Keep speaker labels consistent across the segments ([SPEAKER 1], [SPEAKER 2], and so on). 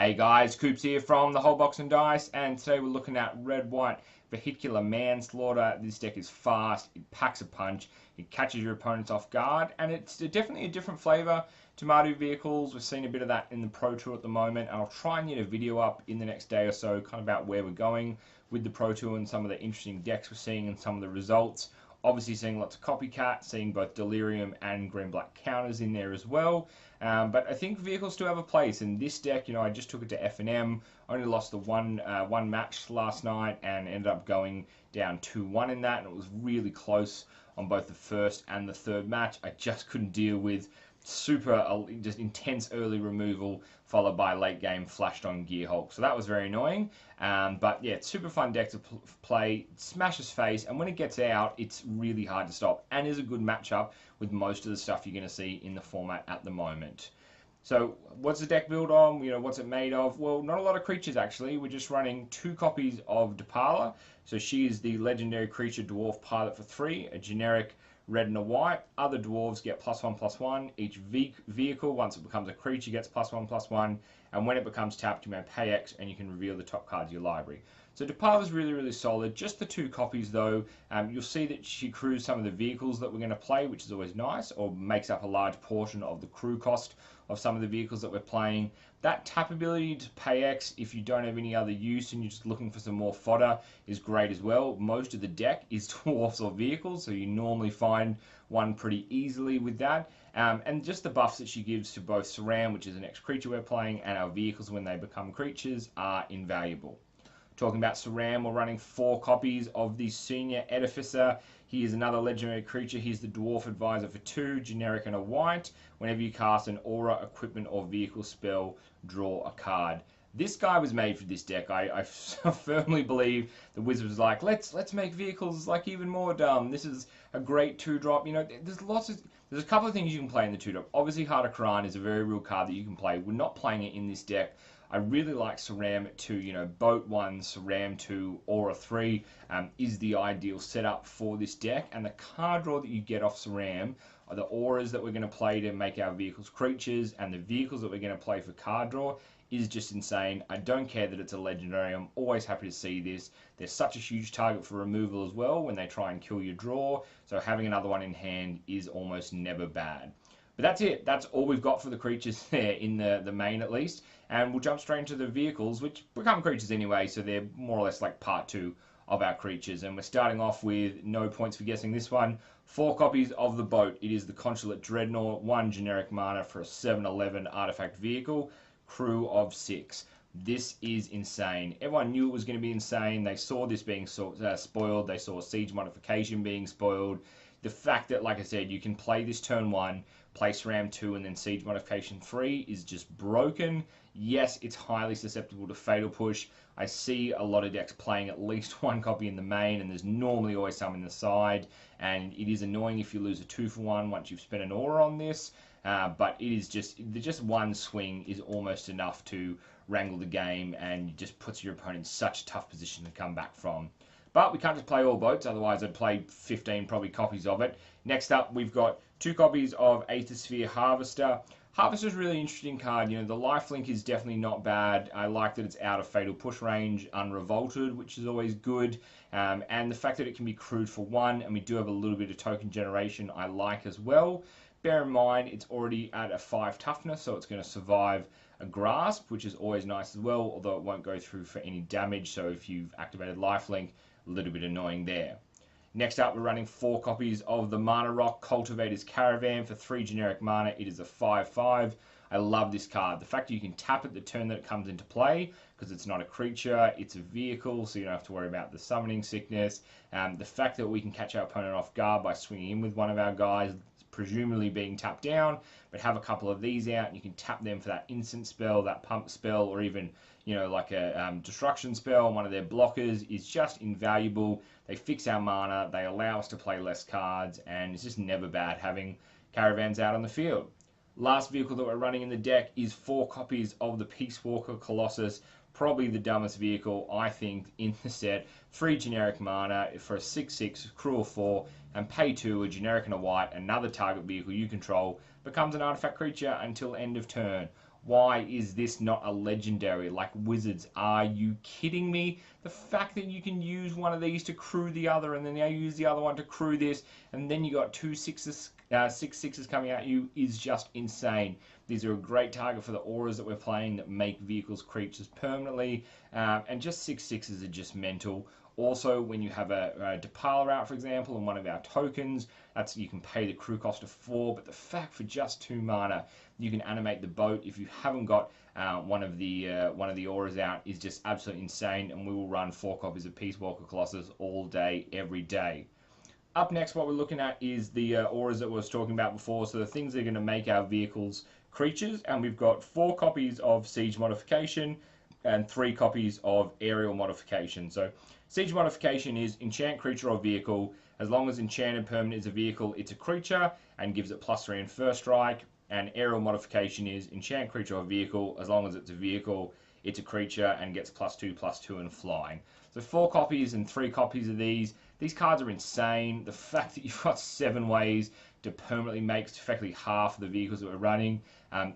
[SPEAKER 1] Hey guys, Coops here from the Whole Box and Dice, and today we're looking at Red-White Vehicular Manslaughter. This deck is fast, it packs a punch, it catches your opponents off guard, and it's definitely a different flavour to Mardu vehicles. We've seen a bit of that in the Pro Tour at the moment, and I'll try and get a video up in the next day or so, kind of about where we're going with the Pro Tour and some of the interesting decks we're seeing and some of the results. Obviously seeing lots of copycat, seeing both delirium and green-black counters in there as well. But I think vehicles do have a place. In this deck, I just took it to F&M, only lost the one match last night and ended up going down 2-1 in that, and it was really close on both the first and the third match. I just couldn't deal with just intense early removal followed by late game flashed on Gearhulk. So that was very annoying. But yeah, it's super fun deck to play, smashes face, and when it gets out, it's really hard to stop and is a good matchup with most of the stuff you're going to see in the format at the moment. So what's the deck built on? What's it made of? Well, not a lot of creatures actually. We're just running 2 copies of Depala. So she is the legendary creature dwarf pilot for 3, a generic red and a white. Other dwarves get +1/+1. Each vehicle, once it becomes a creature, gets +1/+1. And when it becomes tapped, you may pay X and you can reveal the top cards of your library. So Depala is really, really solid. Just the 2 copies though. You'll see that she crews some of the vehicles that we're going to play, which is always nice, or makes up a large portion of the crew cost of some of the vehicles that we're playing. That tap ability to pay X if you don't have any other use and you're just looking for some more fodder is great as well. Most of the deck is dwarfs or vehicles, so you normally find one pretty easily with that. And just the buffs that she gives to both Sram, which is the next creature we're playing, and our vehicles when they become creatures are invaluable. Talking about Sram, we're running 4 copies of the Senior Edificer. He is another legendary creature. He's the Dwarf Advisor for 2, generic and a white. Whenever you cast an aura, equipment, or vehicle spell, draw a card. This guy was made for this deck. I firmly believe the Wizard was like, let's make vehicles like even more dumb. This is a great 2-drop. There's a couple of things you can play in the 2-drop. Obviously, Heart of Khran is a very real card that you can play. We're not playing it in this deck. I really like Sram 2, Boat 1, Sram 2, Aura 3 is the ideal setup for this deck. And the card draw that you get off Sram are the auras that we're going to play to make our vehicles creatures, and the vehicles that we're going to play for card draw is just insane. I don't care that it's a legendary. I'm always happy to see this. There's such a huge target for removal as well when they try and kill your draw. So having another one in hand is almost never bad. But that's it. That's all we've got for the creatures there in the main at least. And we'll jump straight into the vehicles, which become creatures anyway, so they're more or less like part 2 of our creatures. And we're starting off with no points for guessing this one. 4 copies of the boat. It is the Consulate Dreadnought, 1 generic mana for a 7/11 artifact vehicle, crew of 6. This is insane. Everyone knew it was going to be insane. They saw this being spoiled. They saw Siege Modification being spoiled. The fact that, like I said, you can play this turn 1, play Sram 2, and then Siege Modification 3 is just broken. Yes, it's highly susceptible to Fatal Push. I see a lot of decks playing at least 1 copy in the main, and there's normally always some in the side. And it is annoying if you lose a 2-for-1 once you've spent an aura on this. But it is just 1 swing is almost enough to wrangle the game, and it just puts your opponent in such a tough position to come back from. But we can't just play all boats, otherwise I'd play 15 probably copies of it. Next up, we've got 2 copies of Aetherspher Harvester. Harvester's a really interesting card. The lifelink is definitely not bad. I like that it's out of Fatal Push range, unrevolted, which is always good. And the fact that it can be crewed for 1, and we do have a little bit of token generation, I like as well. Bear in mind, it's already at a 5 toughness, so it's going to survive a grasp, which is always nice as well, although it won't go through for any damage. So if you've activated lifelink, a little bit annoying there. Next up, we're running 4 copies of the Mana Rock Cultivators Caravan for 3 generic mana. It is a 5/5. I love this card. The fact that you can tap it the turn that it comes into play, because it's not a creature, it's a vehicle, so you don't have to worry about the summoning sickness. The fact that we can catch our opponent off guard by swinging in with one of our guys, presumably being tapped down, but have a couple of these out, and you can tap them for that instant spell, that pump spell, or even like a destruction spell on one of their blockers is just invaluable. They fix our mana, they allow us to play less cards, and it's just never bad having caravans out on the field. Last vehicle that we're running in the deck is 4 copies of the Peacealker Colossus. Probably the dumbest vehicle, I think, in the set. 3 generic mana for a 6/6, crew of 4, and pay 2, a generic and a white. Another target vehicle you control becomes an artifact creature until end of turn. Why is this not a legendary like Wizards? Are you kidding me? The fact that you can use one of these to crew the other, and then you use the other one to crew this, and then you got two sixes, 6/6s coming at you is just insane. These are a great target for the auras that we're playing that make vehicles creatures permanently, and just 6/6s are just mental. Also, when you have a Depala out, for example, and one of our tokens, that's you can pay the crew cost of 4, but the fact for just 2 mana, you can animate the boat if you haven't got one of the auras out is just absolutely insane, and we will run 4 copies of Peacealker Colossus all day, every day. Up next, what we're looking at is the auras that we was talking about before, so the things that are going to make our vehicles creatures, and we've got 4 copies of Siege Modification and 3 copies of Aerial Modification. So Siege Modification is enchant creature or vehicle. As long as enchanted permanent is a vehicle, it's a creature and gives it +3 in first strike. And Aerial Modification is enchant creature or vehicle. As long as it's a vehicle, it's a creature and gets +2/+2 in flying. So 4 copies and 3 copies of these. These cards are insane. The fact that you've got 7 ways to permanently make effectively half of the vehicles that we're running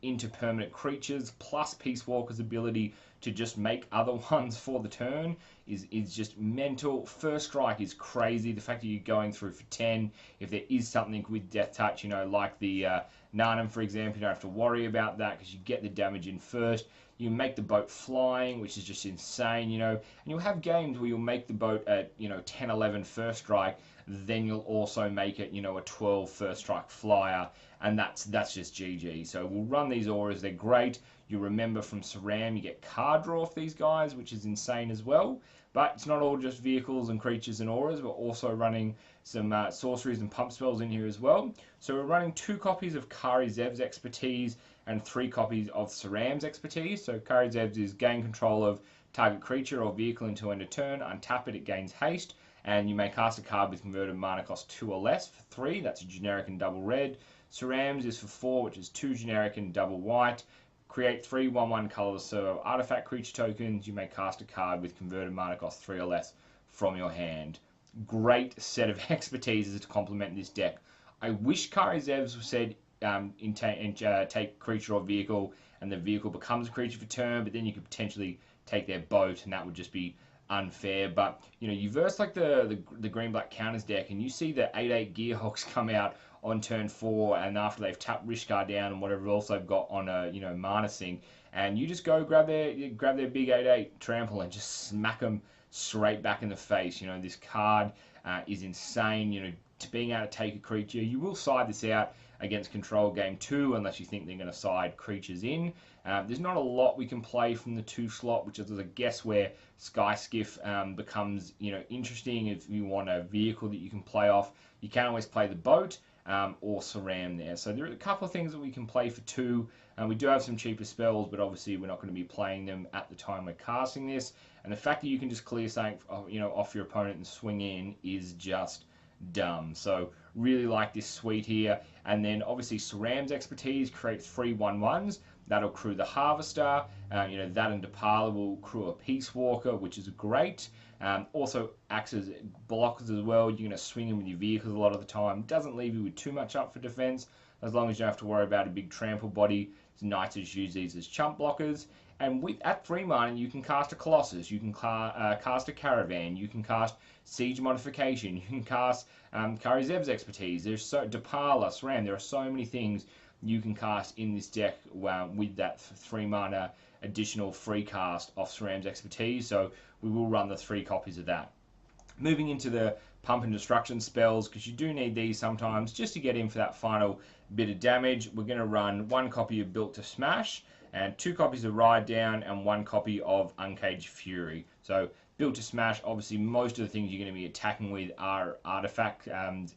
[SPEAKER 1] into permanent creatures, plus Peace Walker's ability to just make other ones for the turn is just mental. First strike is crazy. The fact that you're going through for 10, if there is something with Death Touch, you know, like the Nanam, for example, you don't have to worry about that because you get the damage in first. You make the boat flying, which is just insane, you know. And you'll have games where you'll make the boat at, 10, 11 first strike, then you'll also make it, a 12 first strike flyer, and that's just GG. So we'll run these auras, they're great. You remember from Sram, you get card draw off these guys, which is insane as well. But it's not all just vehicles and creatures and auras. We're also running some sorceries and pump spells in here as well. So we're running 2 copies of Kari Zev's expertise and 3 copies of Sram's expertise. So Kari Zev's is gain control of target creature or vehicle until end of turn. Untap it, it gains haste. And you may cast a card with converted mana cost 2 or less for 3. That's a generic and double red. Sram's is for 4, which is 2 generic and double white. Create 3 1/1 colorless servo artifact creature tokens. You may cast a card with converted mana cost 3 or less from your hand. Great set of expertises to complement this deck. I wish Kari Zevs said take creature or vehicle, and the vehicle becomes a creature for turn, but then you could potentially take their boat, and that would just be unfair. But you verse like the green black counters deck, and you see the 8/8 Gearhulks come out on turn 4, and after they've tapped Rishkar down and whatever else they've got on a mana sink, and you just go grab their big 8/8 trample and just smack them straight back in the face. This card is insane. To being able to take a creature, you will side this out against control game 2 unless you think they're going to side creatures in. There's not a lot we can play from the 2 slot, which is, I guess, where Sky Skiff becomes interesting. If you want a vehicle that you can play off, you can always play the boat or Sram there. So there are a couple of things that we can play for 2. We do have some cheaper spells, but obviously we're not going to be playing them at the time we're casting this. And the fact that you can just clear something off your opponent and swing in is just dumb. So really like this suite here. And then obviously Sram's expertise creates 3 1/1s. That'll crew the Harvester. That and Depala will crew a Peace Walker, which is great. Also acts as blockers as well. You're going to swing in with your vehicles a lot of the time. Doesn't leave you with too much up for defense, as long as you don't have to worry about a big trample body. It's nice to use these as chump blockers. And at 3 mana, you can cast a Colossus, you can cast a Caravan, you can cast Siege Modification, you can cast Kari Zev's expertise. There's Depala, Sram. There are so many things you can cast in this deck with that 3 mana additional free cast off Sram's expertise. So we will run the 3 copies of that. Moving into the pump and destruction spells, because you do need these sometimes just to get in for that final bit of damage. We're going to run 1 copy of Built to Smash, and 2 copies of Ride Down, and 1 copy of Uncaged Fury. So Built to Smash, obviously most of the things you're going to be attacking with are artifacts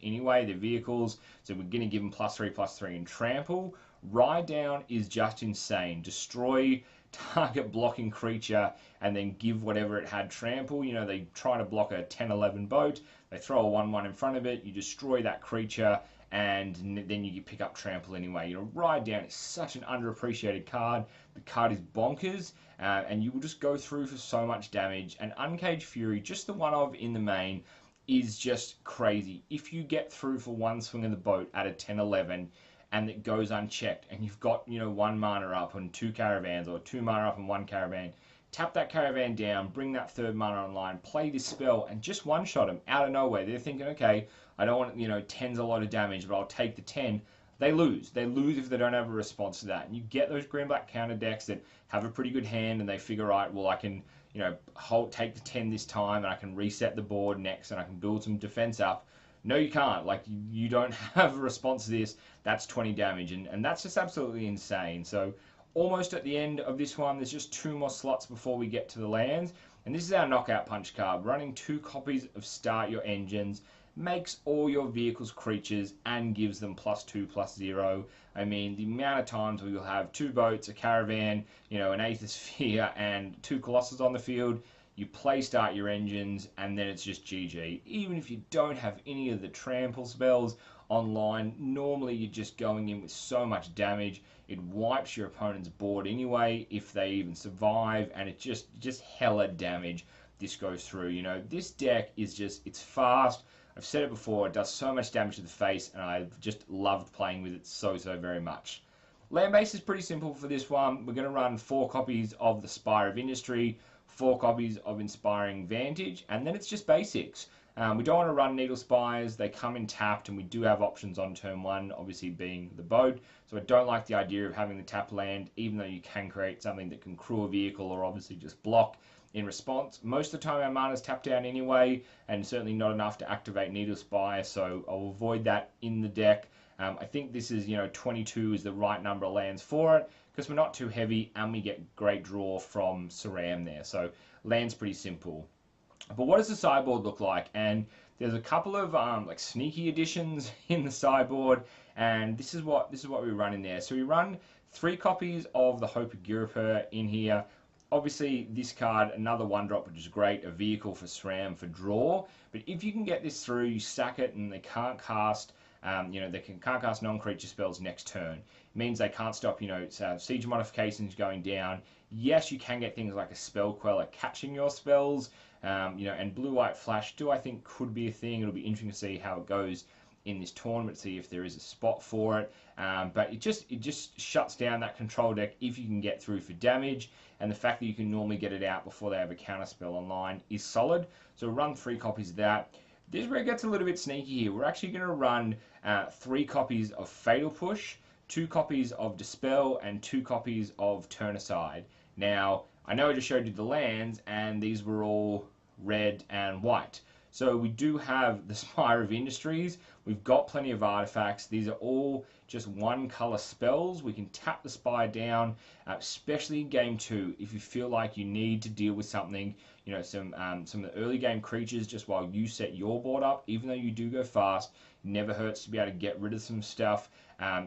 [SPEAKER 1] anyway, they're vehicles, so we're going to give them +3/+3 in trample. Ride Down is just insane. Destroy target blocking creature and then give whatever it had trample. They try to block a 10/11 boat, they throw a 1/1 in front of it, you destroy that creature, and then you pick up trample anyway. Ride Down is such an underappreciated card. The card is bonkers, and you will just go through for so much damage. And Uncaged Fury, just the one of in the main, is just crazy. If you get through for 1 swing of the boat at a 10/11, and it goes unchecked, and you've got, you know, 1 mana up on 2 caravans, or 2 mana up on 1 caravan, tap that caravan down, bring that 3rd mana online, play Dispel, and just one-shot them out of nowhere. They're thinking, okay, I don't want, you know, 10's a lot of damage, but I'll take the 10. They lose. They lose if they don't have a response to that. And you get those green-black counter decks that have a pretty good hand, and they figure, right, well, I can, you know, take the 10 this time, and I can reset the board next, and I can build some defense up. No, you can't. Like, you don't have a response to this. That's 20 damage, and that's just absolutely insane. So, almost at the end of this one, there's just 2 more slots before we get to the lands. And this is our knockout punch card. Running 2 copies of Start Your Engines makes all your vehicles creatures and gives them +2/+0. I mean, the amount of times we will have 2 boats, a caravan, you know, an Aethersphere, and 2 Colossus on the field. You play Start Your Engines, and then it's just GG. Even if you don't have any of the trample spells online, normally you're just going in with so much damage. It wipes your opponent's board anyway, if they even survive, and it just hella damage this goes through. You know, this deck is just, it's fast. I've said it before, it does so much damage to the face, and I've just loved playing with it so very much. Land base is pretty simple for this one. We're going to run 4 copies of the Spire of Industry, 4 copies of Inspiring Vantage, and then it's just basics. We don't want to run Needle Spires. They come in tapped, and we do have options on turn 1, obviously being the boat. So I don't like the idea of having the tap land, even though you can create something that can crew a vehicle or obviously just block in response. Most of the time our mana's tapped down anyway, and certainly not enough to activate Needle Spire, so I'll avoid that in the deck. I think this is, you know, 22 is the right number of lands for it, because we're not too heavy, and we get great draw from Sram there. So land's pretty simple. But what does the sideboard look like? And there's a couple of like sneaky additions in the sideboard, and this is what we run in there. So we run 3 copies of the Hope of Ghirapur in here. Obviously, this card, another 1-drop, which is great, a vehicle for Sram for draw. But if you can get this through, you sack it, and they can't cast, you know, can't cast non-creature spells next turn. It means they can't stop, you know, Siege Modifications going down. Yes, you can get things like a Spell Queller catching your spells, you know, and Blue-White Flash I think could be a thing. It'll be interesting to see how it goes in this tournament, see if there is a spot for it. But it just shuts down that control deck if you can get through for damage, and the fact that you can normally get it out before they have a counter spell online is solid. So run 3 copies of that. This is where it gets a little bit sneaky here. We're actually going to run 3 copies of Fatal Push, 2 copies of Dispel, and 2 copies of Turn Aside. Now, I know I just showed you the lands, and these were all red and white. So we do have the Spire of Industries. We've got plenty of artifacts. These are all just 1 color spells. We can tap the Spire down, especially in game 2, if you feel like you need to deal with something, you know, some of the early game creatures just while you set your board up. Even though you do go fast, it never hurts to be able to get rid of some stuff.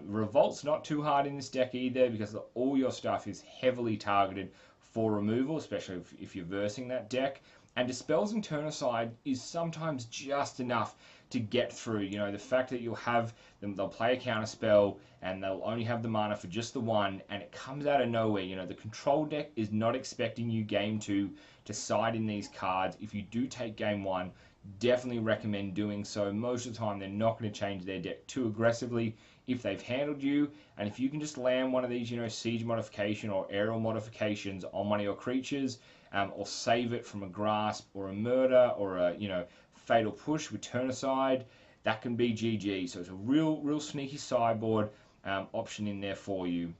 [SPEAKER 1] Revolt's not too hard in this deck either, because all your stuff is heavily targeted for removal, especially if you're versing that deck. And Dispels and Turn Aside is sometimes just enough to get through. You know, the fact that you'll have them, they'll play a counter spell, and they'll only have the mana for just the 1, and it comes out of nowhere. You know, the control deck is not expecting you game 2 to side in these cards. If you do take game 1, definitely recommend doing so. Most of the time, they're not going to change their deck too aggressively if they've handled you, and if you can just land one of these, you know, Siege Modification or Aerial Modifications on one of your creatures, or save it from a Grasp or a Murder or a, you know, Fatal Push with Turn Aside, that can be GG. So it's a real sneaky sideboard option in there for you.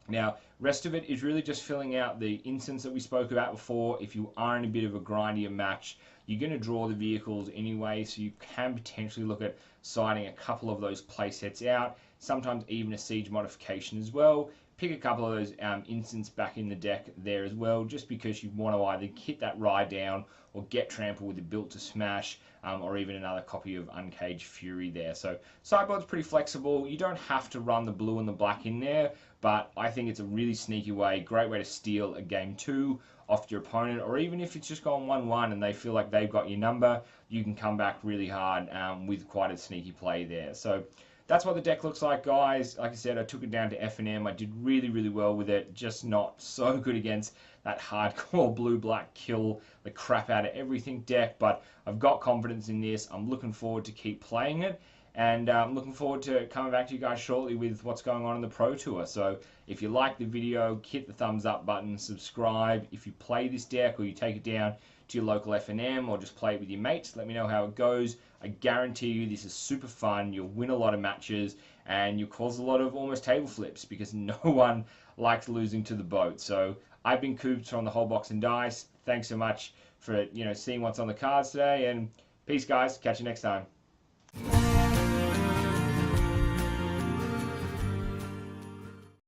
[SPEAKER 1] Now, rest of it is really just filling out the instance that we spoke about before. If you are in a bit of a grindier match, you're going to draw the vehicles anyway, so you can potentially look at siding a couple of those play sets out, sometimes even a Siege Modification as well. Pick a couple of those instants back in the deck there as well, just because you want to either hit that ride down or get trampled with the Built to Smash, or even another copy of Uncaged Fury there. So sideboard's pretty flexible. You don't have to run the blue and the black in there, but I think it's a really sneaky way, great way to steal a game 2 off your opponent, or even if it's just gone 1-1 and they feel like they've got your number, you can come back really hard with quite a sneaky play there. So that's what the deck looks like, guys. Like I said, I took it down to F&M. I did really well with it, just not so good against that hardcore blue-black kill the crap out of everything deck, but I've got confidence in this. I'm looking forward to keep playing it, And I'm looking forward to coming back to you guys shortly with what's going on in the Pro Tour. So if you like the video, hit the thumbs up button, subscribe. If you play this deck or you take it down to your local F&M or just play it with your mates, let me know how it goes. I guarantee you this is super fun. You'll win a lot of matches and you'll cause a lot of almost table flips because no one likes losing to the boat. So I've been Coops from the Whole Box and Dice. Thanks so much for seeing what's on the cards today, and peace guys. Catch you next time.